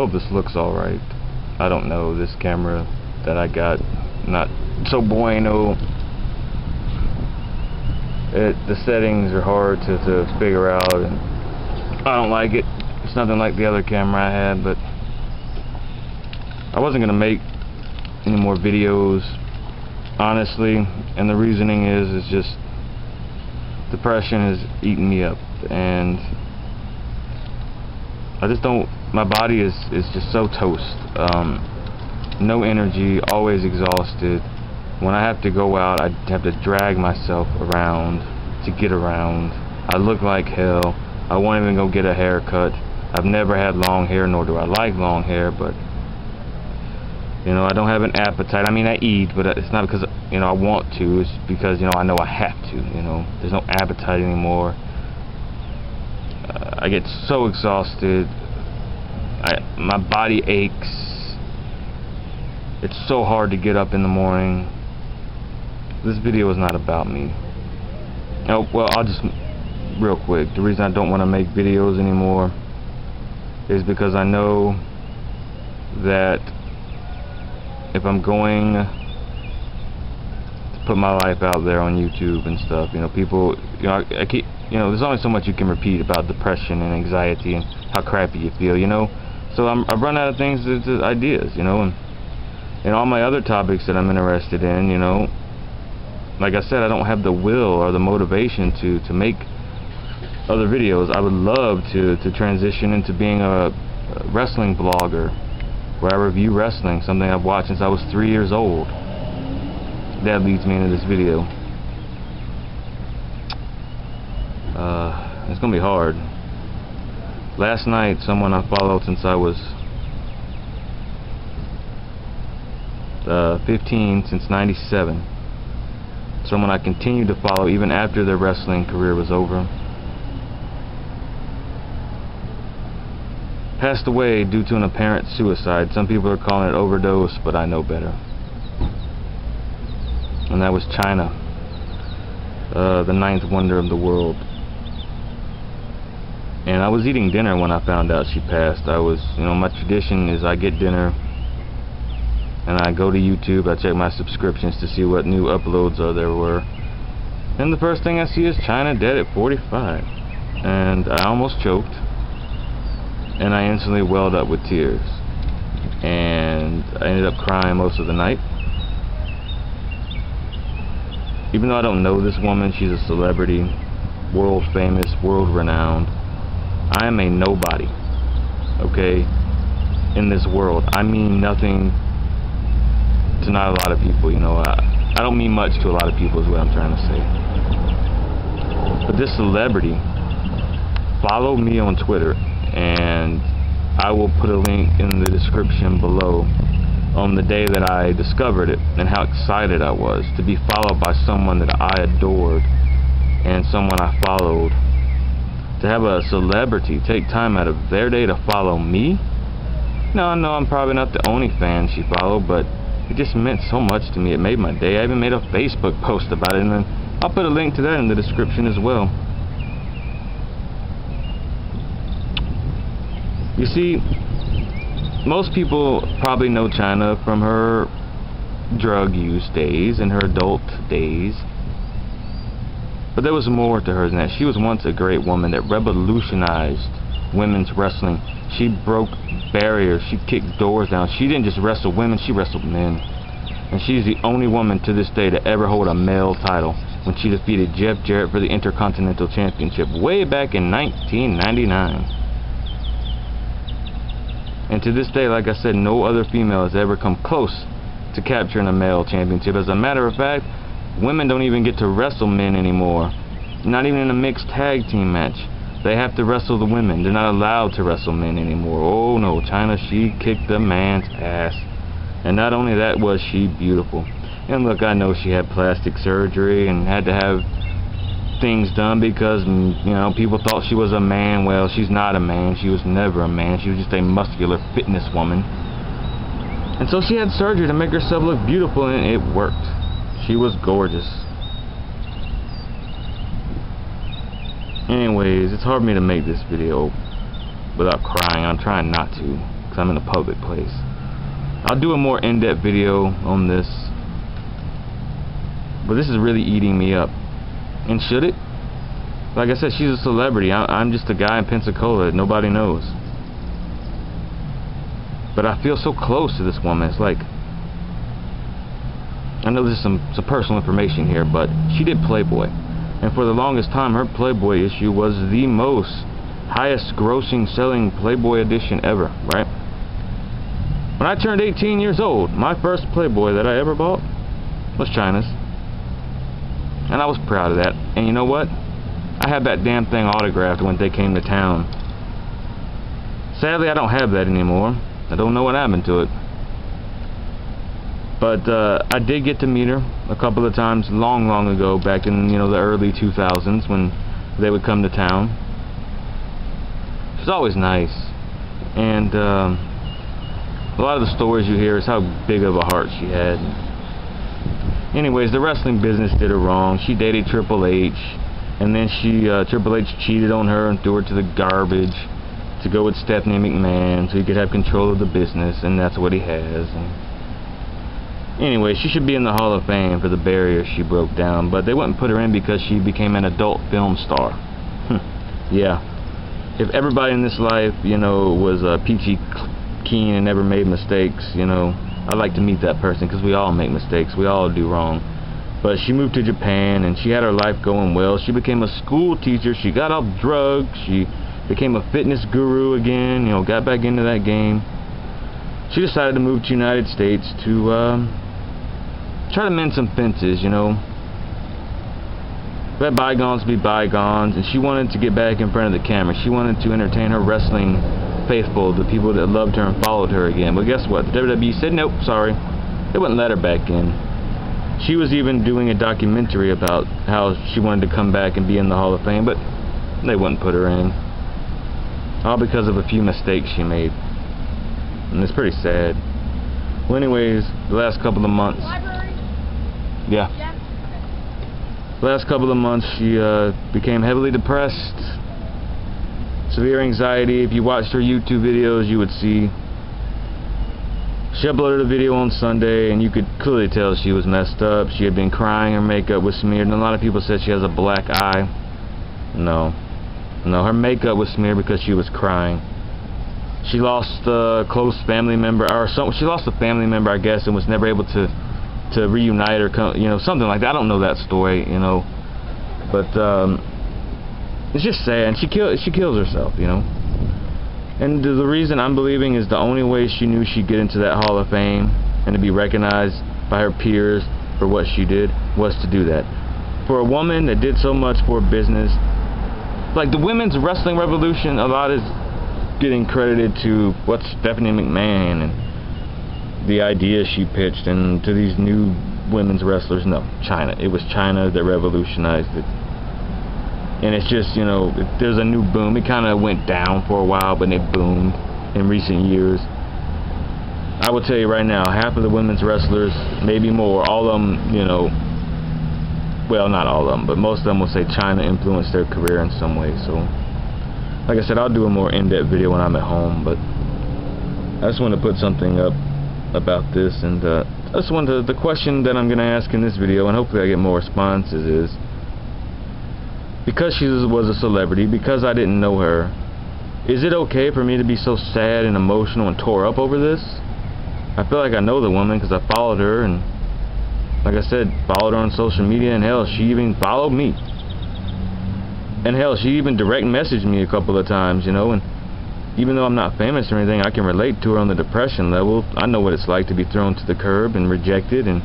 hope this looks alright. I don't know, this camera that I got, not so bueno. The settings are hard to figure out, and I don't like it. It's nothing like the other camera I had, but I wasn't going to make any more videos, honestly, and the reasoning is just depression is eating me up, and I just don't, my body is just so toast. No energy, always exhausted. When I have to go out, I have to drag myself around to get around. I look like hell. I won't even go get a haircut. I've never had long hair, nor do I like long hair, but you know, I don't have an appetite. I mean, I eat, but it's not because, you know, I want to. It's because, you know, I know I have to, you know. There's no appetite anymore. I get so exhausted. My body aches. It's so hard to get up in the morning. This video is not about me. Oh, well, I'll just, real quick, the reason I don't want to make videos anymore is because I know that if I'm going to put my life out there on YouTube and stuff, you know, people, you know, I keep, you know, there's only so much you can repeat about depression and anxiety and how crappy you feel, you know. So I've run out of things, ideas, you know, and all my other topics that I'm interested in, you know, like I said, I don't have the will or the motivation to make other videos. I would love to transition into being a wrestling blogger, where I review wrestling, something I've watched since I was 3 years old. That leads me into this video. It's gonna be hard. Last night, someone I followed since I was 15, since '97, someone I continued to follow even after their wrestling career was over, passed away due to an apparent suicide. Some people are calling it overdose, but I know better. And that was Chyna, the 9th wonder of the world. And I was eating dinner when I found out she passed. I was, you know, my tradition is I get dinner and I go to YouTube, I check my subscriptions to see what new uploads there were. And the first thing I see is Chyna dead at 45. And I almost choked. And I instantly welled up with tears, and I ended up crying most of the night. Even though I don't know this woman, she's a celebrity, world famous, world renowned. I am a nobody, okay, in this world. I mean nothing to not a lot of people, you know. I don't mean much to a lot of people is what I'm trying to say. But this celebrity followed me on Twitter, and I will put a link in the description below on the day that I discovered it and how excited I was to be followed by someone that I adored and someone I followed. To have a celebrity take time out of their day to follow me? Now, I know I'm probably not the only fan she followed, but it just meant so much to me. It made my day. I even made a Facebook post about it, and then I'll put a link to that in the description as well. You see, most people probably know Chyna from her drug use days and her adult days. But there was more to her than that. She was once a great woman that revolutionized women's wrestling. She broke barriers. She kicked doors down. She didn't just wrestle women, she wrestled men. And she's the only woman to this day to ever hold a male title, when she defeated Jeff Jarrett for the Intercontinental Championship way back in 1999. And to this day, like I said, no other female has ever come close to capturing a male championship. As a matter of fact, women don't even get to wrestle men anymore. Not even in a mixed tag team match. They have to wrestle the women. They're not allowed to wrestle men anymore. Oh no, Chyna, she kicked the man's ass. And not only that was she beautiful. And look, I know she had plastic surgery and had to have things done because, you know, people thought she was a man. Well, she's not a man. She was never a man. She was just a muscular fitness woman. And so she had surgery to make herself look beautiful, and it worked. She was gorgeous. Anyways, it's hard for me to make this video without crying. I'm trying not to, because I'm in a public place. I'll do a more in-depth video on this, but this is really eating me up. And should it? Like I said, she's a celebrity. I'm just a guy in Pensacola that nobody knows. But I feel so close to this woman. It's like, I know there's some personal information here, but she did Playboy. And for the longest time, her Playboy issue was the most highest grossing selling Playboy edition ever, right? When I turned 18 years old, my first Playboy that I ever bought was Chyna's. And I was proud of that. And you know what? I had that damn thing autographed when they came to town. Sadly, I don't have that anymore. I don't know what happened to it. But I did get to meet her a couple of times long ago, back in, you know, the early 2000s when they would come to town. She's always nice. And a lot of the stories you hear is how big of a heart she had. Anyways, the wrestling business did her wrong. She dated Triple H, and then Triple H cheated on her and threw her to the garbage to go with Stephanie McMahon so he could have control of the business, and that's what he has. And anyway, she should be in the Hall of Fame for the barrier she broke down, but they wouldn't put her in because she became an adult film star. Yeah. If everybody in this life, you know, was peachy keen and never made mistakes, you know, I'd like to meet that person, because we all make mistakes, we all do wrong. But she moved to Japan and she had her life going well. She became a school teacher, she got off drugs, she became a fitness guru again, you know, got back into that game. She decided to move to the United States to try to mend some fences, you know. Let bygones be bygones, and she wanted to get back in front of the camera. She wanted to entertain her wrestling faithful, the people that loved her and followed her again. But guess what? The WWE said nope, sorry. They wouldn't let her back in. She was even doing a documentary about how she wanted to come back and be in the Hall of Fame, but they wouldn't put her in. All because of a few mistakes she made. And it's pretty sad. Well, anyways, the last couple of months... Library? Yeah. The last couple of months, she became heavily depressed. Severe anxiety. If you watched her YouTube videos, you would see she uploaded a video on Sunday, and you could clearly tell she was messed up. She had been crying, her makeup was smeared, and a lot of people said she has a black eye. No, her makeup was smeared because she was crying. She lost a close family member, or she lost a family member, I guess, and was never able to reunite or, you know, something like that. I don't know that story, you know, but it's just sad. And she kills herself, you know. And the reason I'm believing is the only way she knew she'd get into that Hall of Fame and to be recognized by her peers for what she did was to do that. For a woman that did so much for business, like the women's wrestling revolution, a lot is getting credited to what's Stephanie McMahon and the ideas she pitched, and to these new women's wrestlers. No, Chyna. It was Chyna that revolutionized it. And it's just, you know, there's a new boom. It kind of went down for a while, but it boomed in recent years. I will tell you right now, half of the women's wrestlers, maybe more, all of them, you know, well, not all of them, but most of them will say Chyna influenced their career in some way. So, like I said, I'll do a more in-depth video when I'm at home, but I just want to put something up about this. And I just wanted the question that I'm going to ask in this video, and hopefully I get more responses, is, because she was a celebrity, because I didn't know her, is it okay for me to be so sad and emotional and tore up over this? I feel like I know the woman because I followed her, and like I said, followed her on social media, and hell, she even followed me. And hell, she even direct messaged me a couple of times, you know, and even though I'm not famous or anything, I can relate to her on the depression level. I know what it's like to be thrown to the curb and rejected, and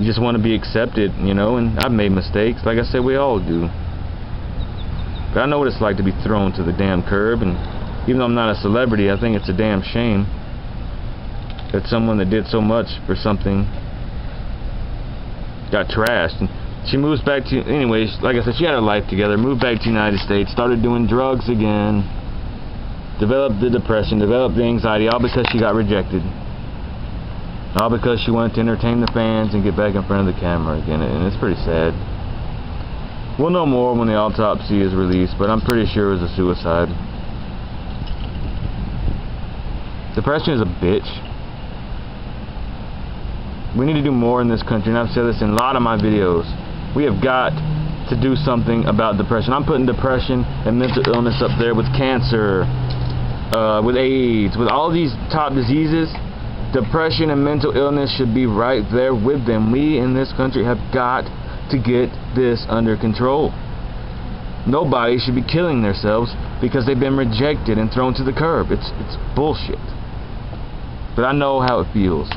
you just want to be accepted, you know, and I've made mistakes. Like I said, we all do. But I know what it's like to be thrown to the damn curb, and even though I'm not a celebrity, I think it's a damn shame that someone that did so much for something got trashed. And she moves back to, anyways, like I said, she had her life together, moved back to the United States, started doing drugs again, developed the depression, developed the anxiety, all because she got rejected. All because she wanted to entertain the fans and get back in front of the camera again, and it's pretty sad. We'll know more when the autopsy is released, but I'm pretty sure it was a suicide. Depression is a bitch. We need to do more in this country, and I've said this in a lot of my videos. We have got to do something about depression. I'm putting depression and mental illness up there with cancer, with AIDS, with all these top diseases. Depression and mental illness should be right there with them. We in this country have got to get this under control. Nobody should be killing themselves because they've been rejected and thrown to the curb. It's bullshit. But I know how it feels.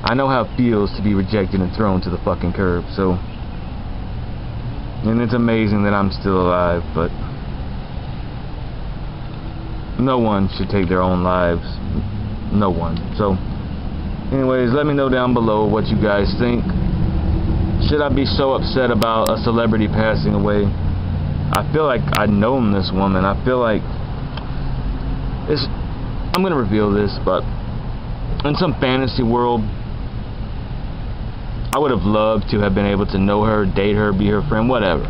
I know how it feels to be rejected and thrown to the fucking curb. So, and it's amazing that I'm still alive, but no one should take their own lives. No one. So, anyways, let me know down below what you guys think. Should I be so upset about a celebrity passing away? I feel like I've known this woman. I feel like I'm gonna reveal this, but in some fantasy world, I would have loved to have been able to know her, date her, be her friend, whatever.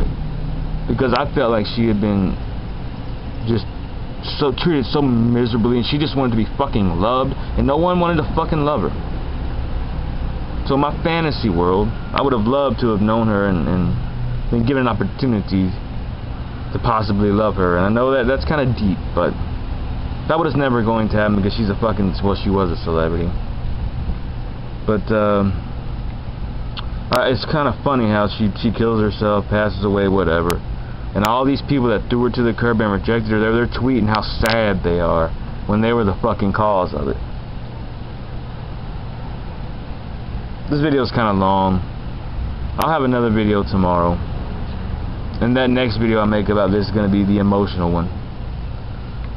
Because I felt like she had been just so treated so miserably, and she just wanted to be fucking loved, and no one wanted to fucking love her. So in my fantasy world, I would have loved to have known her and been given an opportunity to possibly love her. And I know that that's kind of deep, but that was never going to happen because she's a fucking, well, she was a celebrity. But it's kind of funny how she kills herself, passes away, whatever. And all these people that threw her to the curb and rejected her, they're tweeting how sad they are when they were the fucking cause of it. This video is kind of long. I'll have another video tomorrow. And that next video I make about this is going to be the emotional one.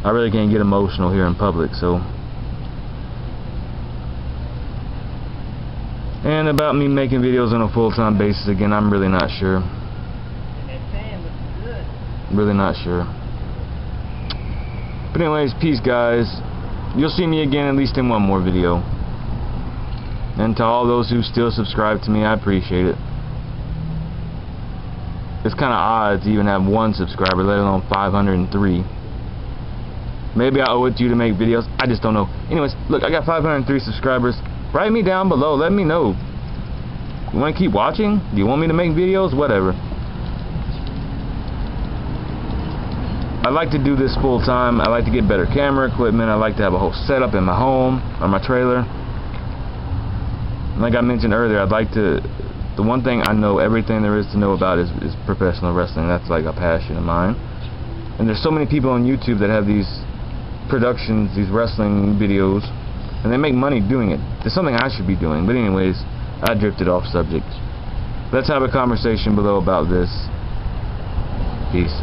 I really can't get emotional here in public, so. And about me making videos on a full-time basis again, I'm really not sure. Really not sure. But anyways, peace guys. You'll see me again at least in one more video. And to all those who still subscribe to me, I appreciate it. It's kind of odd to even have one subscriber, let alone 503. Maybe I owe it to you to make videos. I just don't know. Anyways, look, I got 503 subscribers. Write me down below. Let me know. You want to keep watching? Do you want me to make videos? Whatever. I like to do this full time. I like to get better camera equipment. I like to have a whole setup in my home or my trailer. Like I mentioned earlier, I'd like to. The one thing I know everything there is to know about is professional wrestling. That's like a passion of mine. And there's so many people on YouTube that have these productions, these wrestling videos, and they make money doing it. It's something I should be doing. But anyways, I drifted off subject. Let's have a conversation below about this. Peace.